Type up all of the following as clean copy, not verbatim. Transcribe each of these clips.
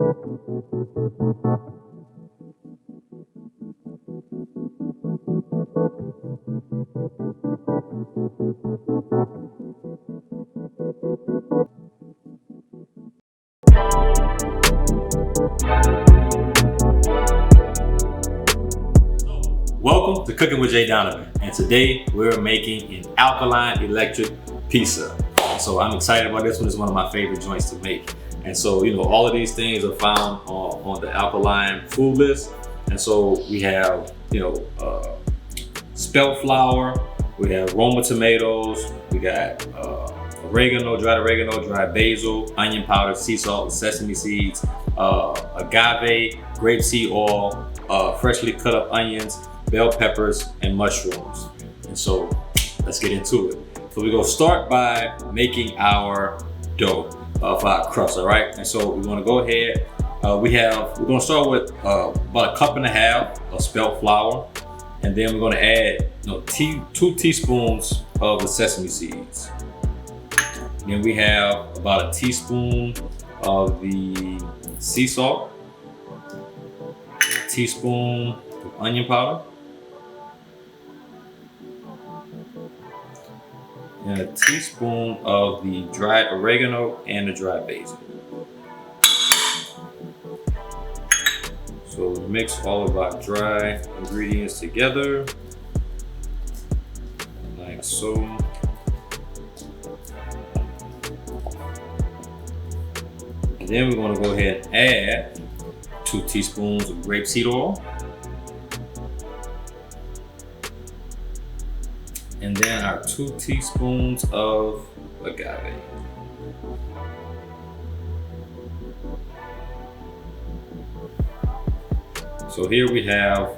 Welcome to Cooking with JDNVN, and today we're making an alkaline electric pizza. So I'm excited about this one. It's one of my favorite joints to make. And so, all of these things are found on the alkaline food list. And so we have, spelt flour, we have Roma tomatoes, we got oregano, dried basil, onion powder, sea salt, sesame seeds, agave, grapeseed oil, freshly cut up onions, bell peppers, and mushrooms. And so let's get into it. So we're gonna start by making our dough for our crust, all right? And so we're gonna go ahead, we're gonna start with about a cup and a half of spelt flour, and then we're gonna add 2 teaspoons of the sesame seeds. Then we have about a teaspoon of the sea salt, a teaspoon of onion powder, and a teaspoon of the dried oregano and the dried basil. So we mix all of our dry ingredients together, like so. And then we're gonna go ahead and add 2 teaspoons of grapeseed oil. And then our 2 teaspoons of agave. So here we have,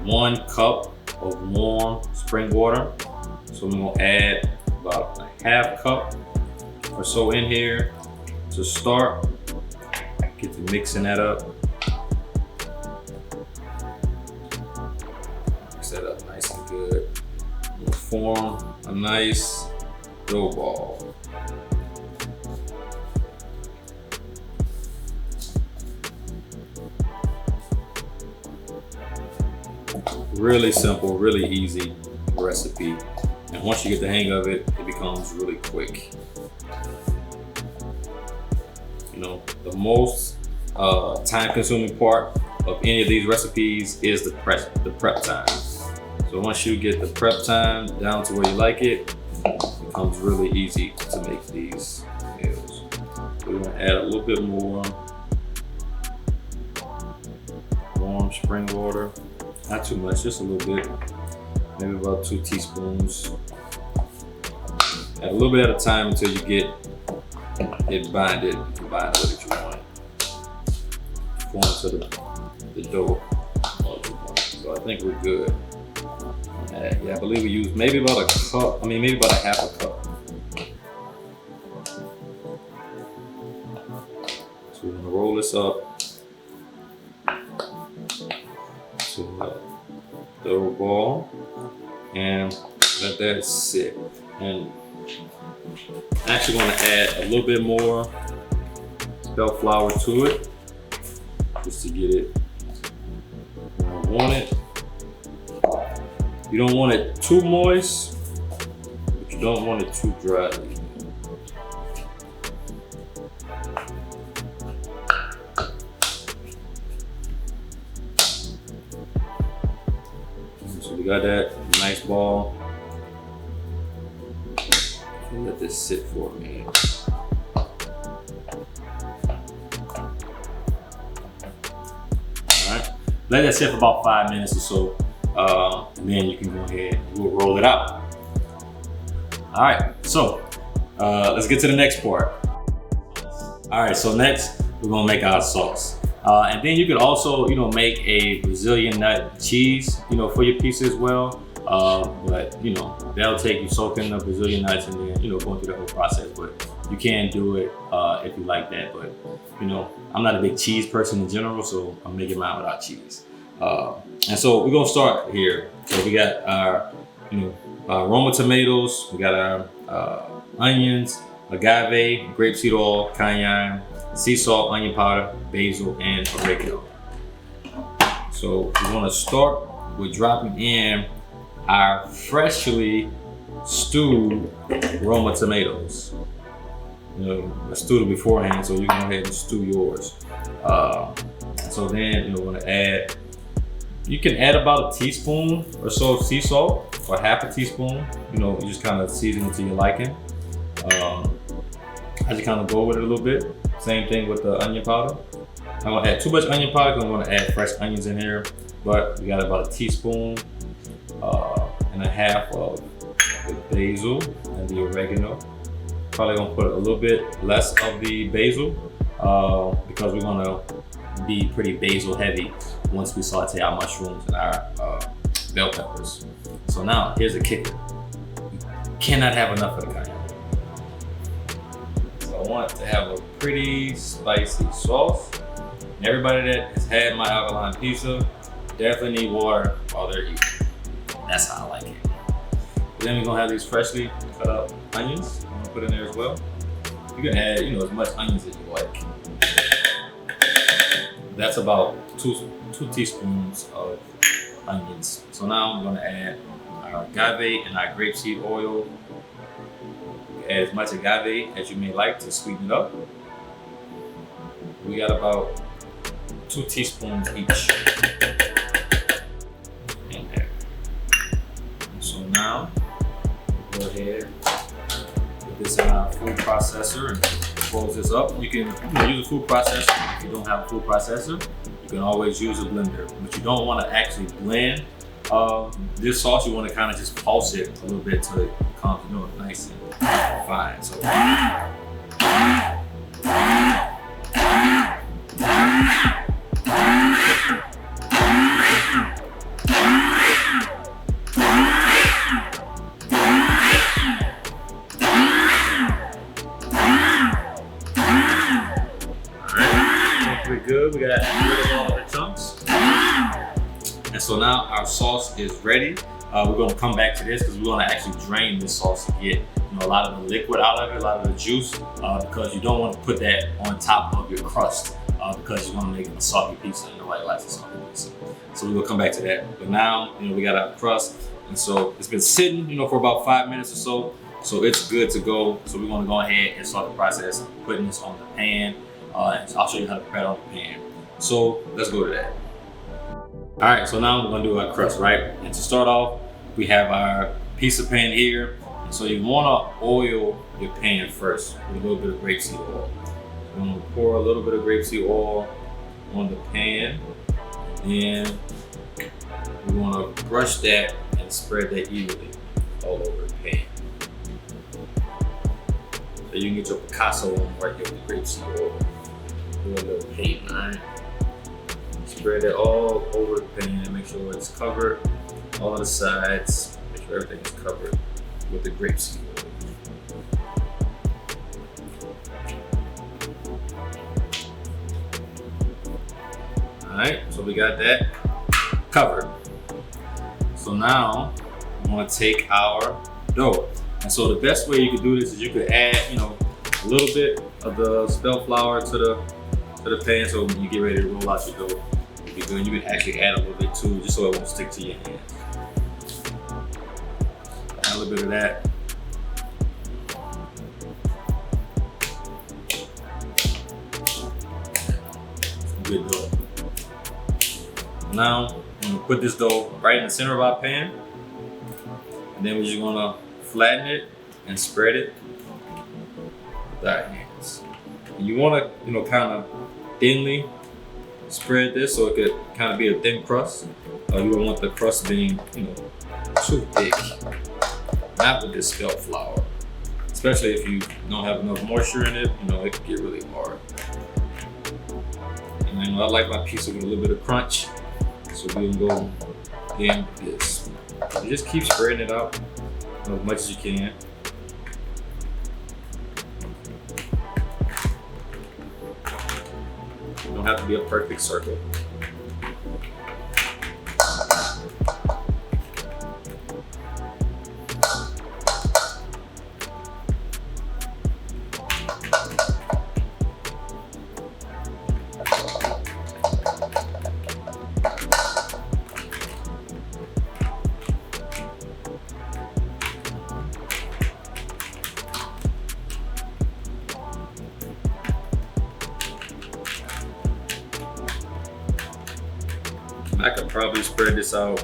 1 cup of warm spring water. So I'm gonna add about a half cup or so in here to start. Get to mixing that up. Mix that up nice and good. We'll form a nice dough ball. Really simple, really easy recipe. And once you get the hang of it, it becomes really quick. The most time-consuming part of any of these recipes is the prep time. So once you get the prep time down to where you like it, it becomes really easy to make these meals. We're gonna add a little bit more warm spring water. Not too much, just a little bit. Maybe about 2 teaspoons. Add a little bit at a time until you get it binded. You can bind it what you want. Form to the dough. So I think we're good. Yeah, I believe we used maybe about a cup, maybe about a half a cup. So we're gonna roll this up to a dough ball and let that sit. And I'm actually gonna add a little bit more spelt flour to it, just to get it where I want it. You don't want it too moist, but you don't want it too dry. So we got that nice ball. Let this sit for a minute. Alright, let that sit for about 5 minutes or so. And then you can go ahead and we'll roll it out. All right, so let's get to the next part. All right, so next we're gonna make our sauce. And then you could also, make a Brazilian nut cheese, for your pizza as well. But that'll take you soaking the Brazilian nuts and then, going through the whole process. But you can do it if you like that. But I'm not a big cheese person in general, so I'm making mine without cheese. And so we're gonna start here. So we got our, Roma tomatoes, we got our onions, agave, grapeseed oil, cayenne, sea salt, onion powder, basil, and oregano. So we want to start with dropping in our freshly stewed Roma tomatoes. You know, I stewed it beforehand, so you can go ahead and stew yours. So then you're going to add, you can add about a teaspoon or so of sea salt, or half a teaspoon. You know, you just kind of season it to your liking. I just kind of go with it a little bit. Same thing with the onion powder. I don't add too much onion powder because I'm going to add fresh onions in here, but we got about a teaspoon and a half of the basil and the oregano. Probably gonna put a little bit less of the basil because we're gonna be pretty basil heavy once we saute our mushrooms and our bell peppers. So now here's the kicker. You cannot have enough of the cayenne. So I want to have a pretty spicy sauce. And everybody that has had my alkaline pizza definitely need water while they're eating. That's how I like it. Then we're gonna have these freshly cut up onions. I'm gonna put in there as well. You can add, you know, as much onions as you like. That's about two teaspoons of onions. So now I'm gonna add our agave and our grapeseed oil. Add as much agave as you may like to sweeten it up. We got about 2 teaspoons each. In there. So now, go ahead, put this in our food processor and close this up. You can use a food processor. If you don't have a food processor, you can always use a blender. But you don't want to actually blend this sauce. You want to kind of just pulse it a little bit till it comes, you know, nice and fine. So. Good, we got rid of all the chunks. And so now our sauce is ready. We're gonna come back to this because we're gonna actually drain this sauce to get, you know, a lot of the liquid out of it, a lot of the juice, because you don't want to put that on top of your crust because you want to make a soggy pizza and nobody likes a soggy pizza. So we're gonna come back to that. But now, you know, we got our crust, and so it's been sitting, you know, for about 5 minutes or so. So it's good to go. So we're gonna go ahead and start the process of putting this on the pan. And I'll show you how to prepare it on the pan. So let's go to that. All right, so now we're gonna do our crust, right? And to start off, we have our pizza pan here. And so you wanna oil your pan first with a little bit of grapeseed oil. So I'm gonna pour a little bit of grapeseed oil on the pan. And then we wanna brush that and spread that evenly all over the pan. So you can get your Picasso on right here with the grapeseed oil. Do a little paint, alright? Spread it all over the pan, make sure it's covered, all of the sides, make sure everything is covered with the grapeseed oil. Alright, so we got that covered. So now we want to take our dough. And so the best way you could do this is you could add, you know, a little bit of the spelt flour to the pan, so when you get ready to roll out your dough, it'll be good. You can actually add a little bit too, just so it won't stick to your hands. Add a little bit of that. Good dough. Now, I'm gonna put this dough right in the center of our pan, and then we're just gonna flatten it and spread it with our hands. And you wanna, you know, kind of thinly spread this so it could kind of be a thin crust. You don't want the crust being, you know, too thick. Not with this spelt flour. Especially if you don't have enough moisture in it, you know, it could get really hard. And then I like my pizza with a little bit of crunch. So we're gonna go in with this. You just keep spreading it out, you know, as much as you can. It don't have to be a perfect circle. I could probably spread this out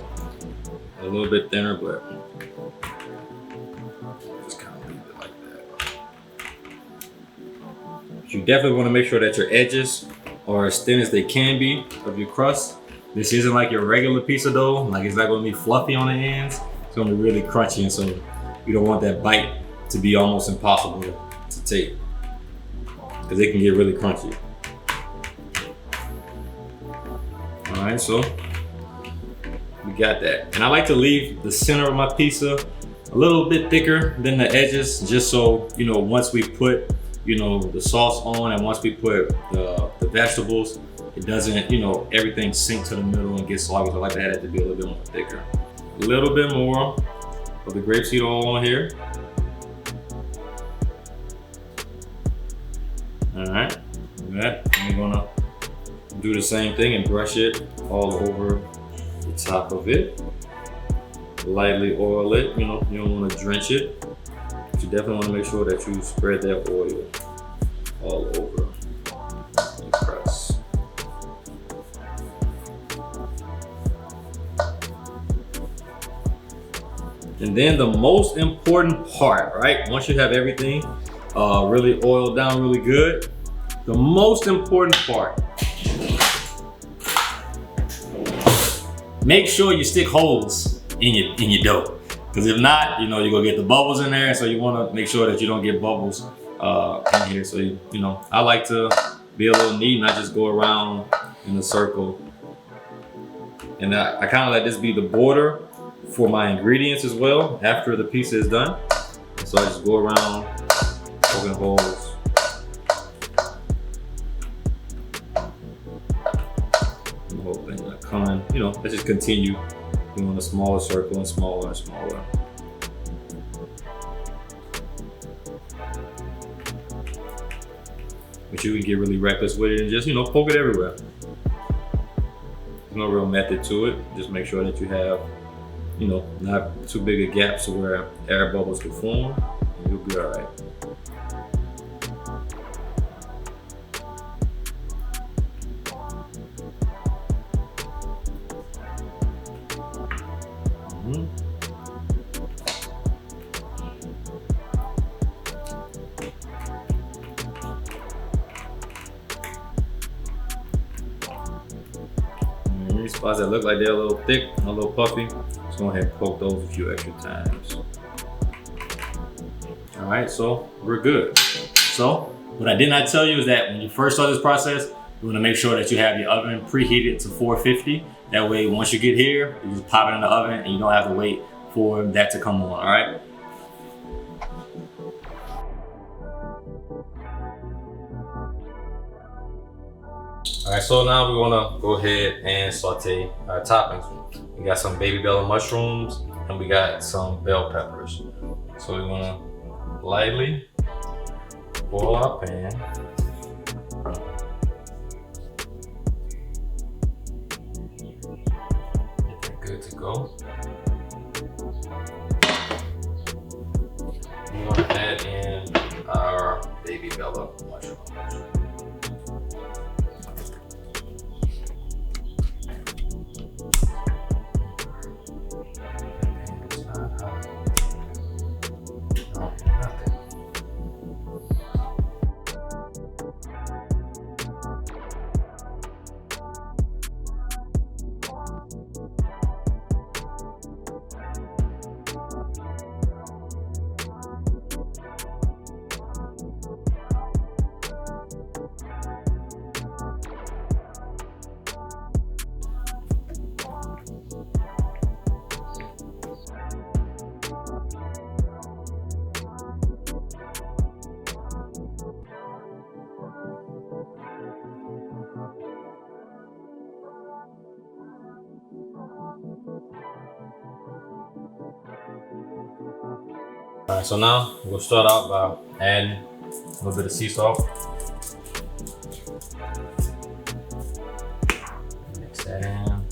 a little bit thinner, but just kind of leave it like that. You definitely want to make sure that your edges are as thin as they can be of your crust. This isn't like your regular piece of dough. Like, it's not going to be fluffy on the ends. It's going to be really crunchy, and so you don't want that bite to be almost impossible to take, because it can get really crunchy. All right, so we got that. And I like to leave the center of my pizza a little bit thicker than the edges, just so, you know, once we put, you know, the sauce on, and once we put the vegetables, it doesn't, you know, everything sink to the middle and get soggy. So I like to have it to be a little bit more thicker. A little bit more of the grapeseed oil on here. All right, do that. And we're gonna do the same thing and brush it all over the top of it. Lightly oil it, you know, you don't want to drench it. But you definitely want to make sure that you spread that oil all over the crust. And then the most important part, right? Once you have everything really oiled down really good, the most important part, make sure you stick holes in your dough. Because if not, you know, you're gonna get the bubbles in there. So you wanna make sure that you don't get bubbles in here. So, you know, I like to be a little neat and I just go around in a circle. And I kind of let this be the border for my ingredients as well after the pizza is done. So I just go around poking holes. The whole thing like coming, you know, let's just continue doing a smaller circle and smaller and smaller. But you can get really reckless with it and just, you know, poke it everywhere. There's no real method to it. Just make sure that you have, you know, not too big of gaps to where air bubbles can form, and you'll be all right. Any spots that look like they're a little thick, a little puffy, just go ahead and poke those a few extra times. All right, so we're good. So what I did not tell you is that when you first start this process, you want to make sure that you have your oven preheated to 450. That way, once you get here, you just pop it in the oven and you don't have to wait for that to come on, all right? All right, so now we wanna go ahead and saute our toppings. We got some baby bell mushrooms and we got some bell peppers. So we wanna lightly boil our pan. Get that good to go. We wanna add in our baby bell mushrooms. All right, so now we'll start out by adding a little bit of sea salt. Mix that in.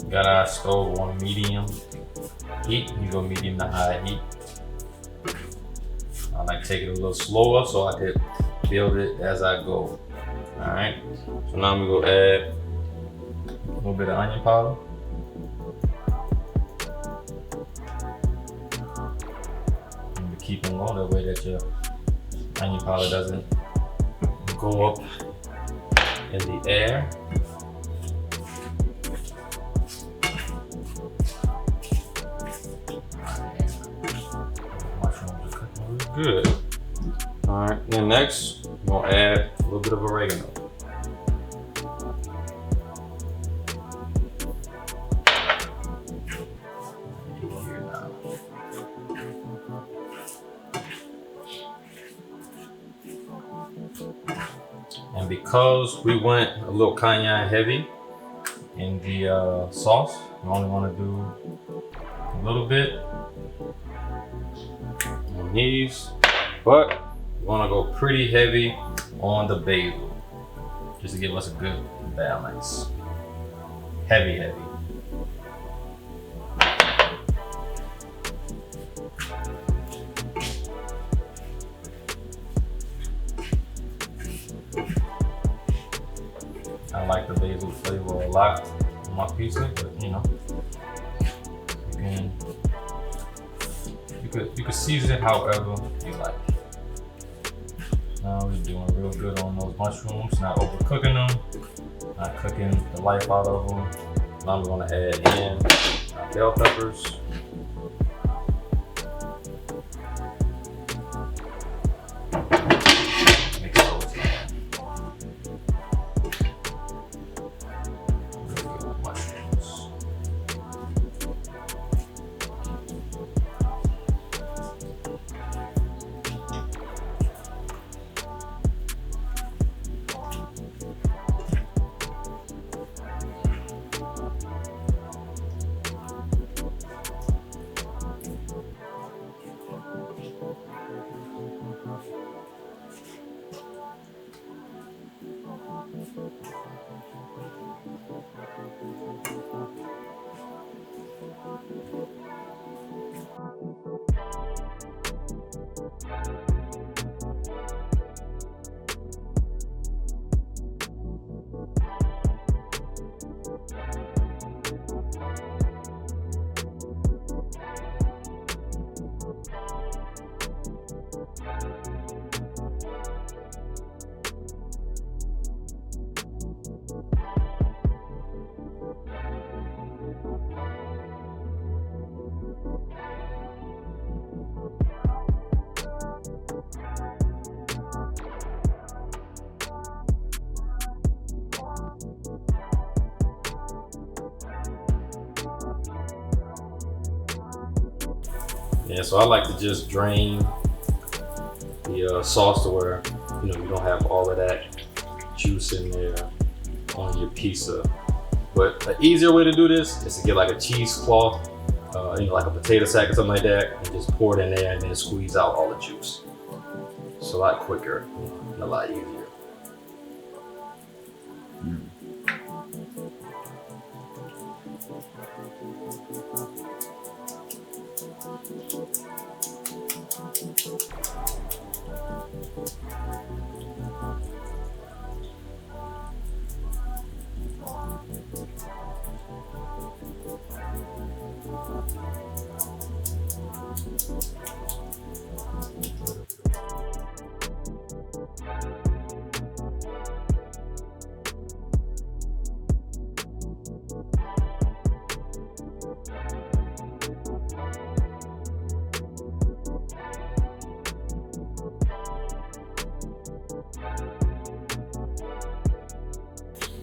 Got our stove on medium heat. You go medium to high heat. I like to take it a little slower so I could build it as I go. All right, so now I'm gonna add a little bit of onion powder. And keep them going that way that your onion powder doesn't go up in the air. Mushrooms are cooking really good. All right, then next, I'm gonna add a little bit of oregano. And because we went a little cayenne heavy in the sauce, we only want to do a little bit on these, but we want to go pretty heavy on the basil, just to give us a good balance. Heavy, heavy. I like the basil flavor a lot on my pizza, but you know, you can season it however you like. Now we're doing real good on those mushrooms, not overcooking them, not cooking the life out of them. Now I'm gonna add in our bell peppers. Yeah, so I like to just drain the sauce to where you don't have all of that juice in there on your pizza. But an easier way to do this is to get like a cheesecloth, like a potato sack or something like that, and just pour it in there and then squeeze out all the juice. It's a lot quicker and a lot easier.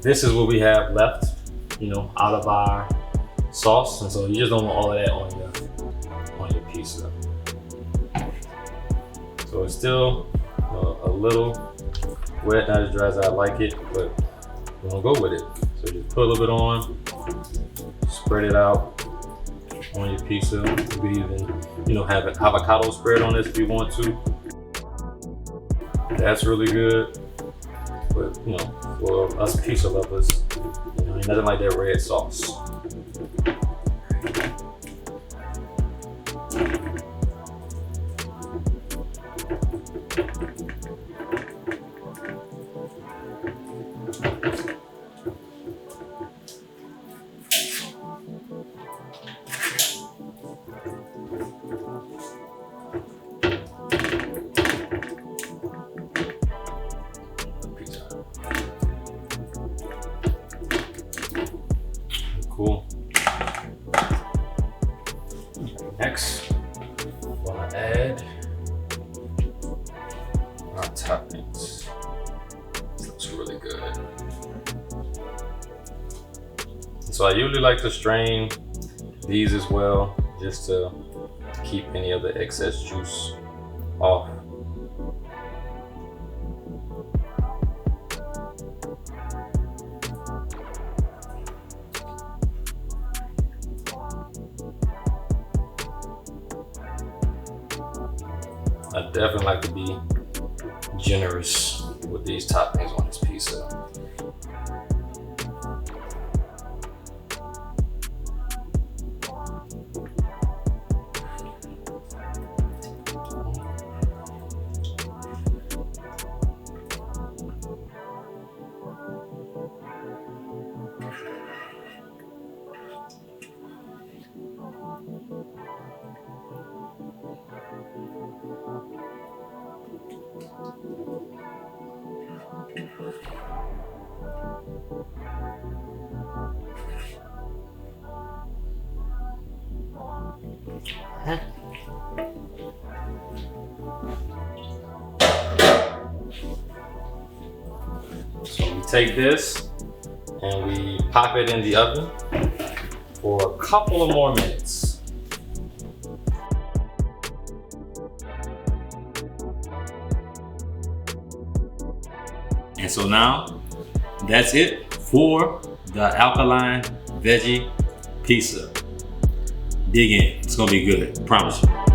This is what we have left, out of our sauce, and so you just don't want all of that on your pizza. So it's still a little wet, not as dry as I like it, but we're gonna go with it. So just put a little bit on, spread it out on your pizza. You could even, have an avocado spread on this if you want to. That's really good. But for us pizza lovers, ain't nothing like that red sauce. Next, I'm gonna add our toppings. This looks really good. So I usually like to strain these as well, just to keep any of the excess juice off. I definitely like to be generous with these toppings on this pizza. So we take this and we pop it in the oven for a couple of more minutes. And so now, that's it for the alkaline veggie pizza. Dig in, it's gonna be good, promise you.